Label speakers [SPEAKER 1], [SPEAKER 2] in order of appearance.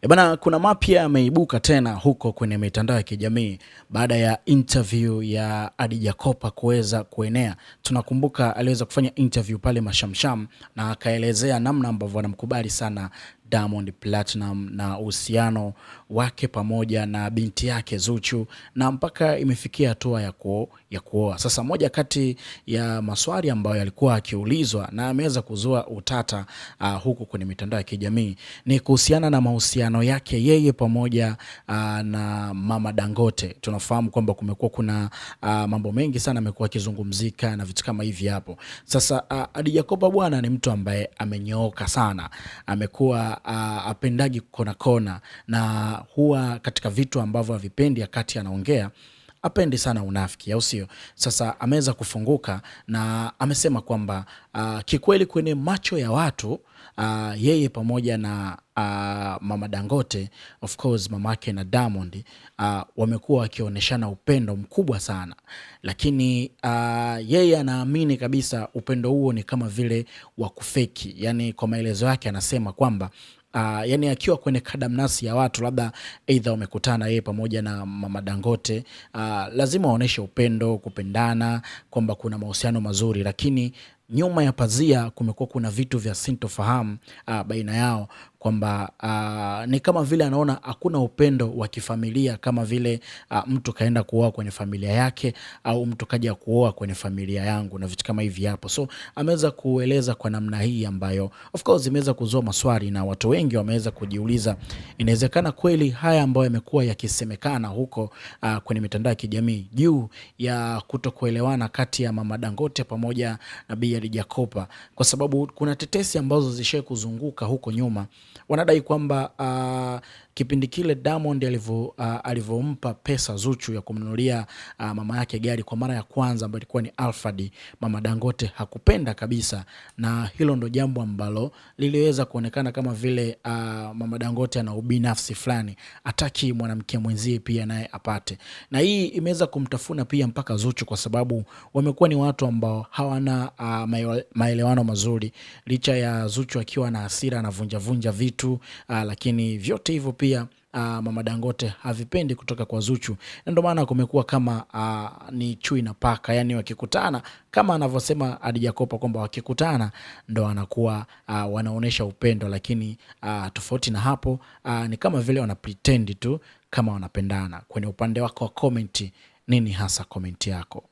[SPEAKER 1] Bana, kuna mapya yameibuka tena huko kwenye mitandao ya kijamii baada ya interview ya Khadija Kopa kuweza kuenea. Tunakumbuka aliweza kufanya interview pale Mashamsham na akaelezea namna ambavyo anamkubali sana Diamond Platinum na uhusiano wake pamoja na binti yake Zuchu, na mpaka imefikia hatua ya kuoa. Sasa moja kati ya maswali ambayo yalikuwa akiulizwa na ameweza kuzua utata huku kwenye mitandao ya kijamii ni kuhusiana na mahusiano yake yeye pamoja na Mama Dangote. Tunafahamu kwamba kumekuwa kuna mambo mengi sana amekuwa akizungumzika na vitu kama hivi hapo. Sasa Khadija Kopa bwana ni mtu ambaye amenyooka sana, amekuwa apendagi kona kona, na huwa katika vitu ambavyo havipendi wakati anaongea apendi sana unafiki, au sio? Sasa ameweza kufunguka na amesema kwamba kikweli kwenye macho ya watu yeye pamoja na Mama Dangote, of course mamake na Diamond, wamekuwa wakionyeshana upendo mkubwa sana, lakini yeye anaamini kabisa upendo huo ni kama vile wa kufeki. Yani kwa maelezo yake anasema kwamba yani akiwa kwenye kadamnasi ya watu, labda aidha wamekutana yeye pamoja na Mama Dangote, lazima waoneshe upendo, kupendana, kwamba kuna mahusiano mazuri, lakini nyuma ya pazia kumekuwa kuna vitu vya sintofahamu baina yao, kwamba ni kama vile anaona hakuna upendo wa kifamilia, kama vile mtu kaenda kuoa kwenye familia yake au mtu kaja kuoa kwenye familia yangu na vitu kama hivi hapo. So ameweza kueleza kwa namna hii ambayo of course imeweza kuzua maswali, na watu wengi wameweza kujiuliza inawezekana kweli haya ambayo yamekuwa yakisemekana huko kwenye mitandao ya kijamii juu ya kutokuelewana kati ya Mama Dangote pamoja na Bi Khadija Kopa, kwa sababu kuna tetesi ambazo zishaye kuzunguka huko nyuma. Wanadai kwamba kipindi kile Diamond alivyompa pesa Zuchu ya kumnunulia mama yake gari kwa mara ya kwanza ambayo ilikuwa ni Alphard, Mama Dangote hakupenda kabisa, na hilo ndo jambo ambalo liliweza kuonekana kama vile Mama Dangote ana ubinafsi fulani, hataki mwanamke mwenzie pia naye apate, na hii imeweza kumtafuna pia mpaka Zuchu, kwa sababu wamekuwa ni watu ambao hawana maelewano mazuri, licha ya Zuchu akiwa na hasira na vunja vitu, lakini vyote hivyo pia Mama Dangote havipendi kutoka kwa Zuchu, na ndio maana kumekuwa kama ni chui na paka, yani wakikutana kama anavyosema Khadija Kopa kwamba wakikutana ndo wanakuwa wanaonesha upendo, lakini tofauti na hapo ni kama vile wana pretend tu kama wanapendana. Kwenye upande wako wa comment, nini hasa comment yako?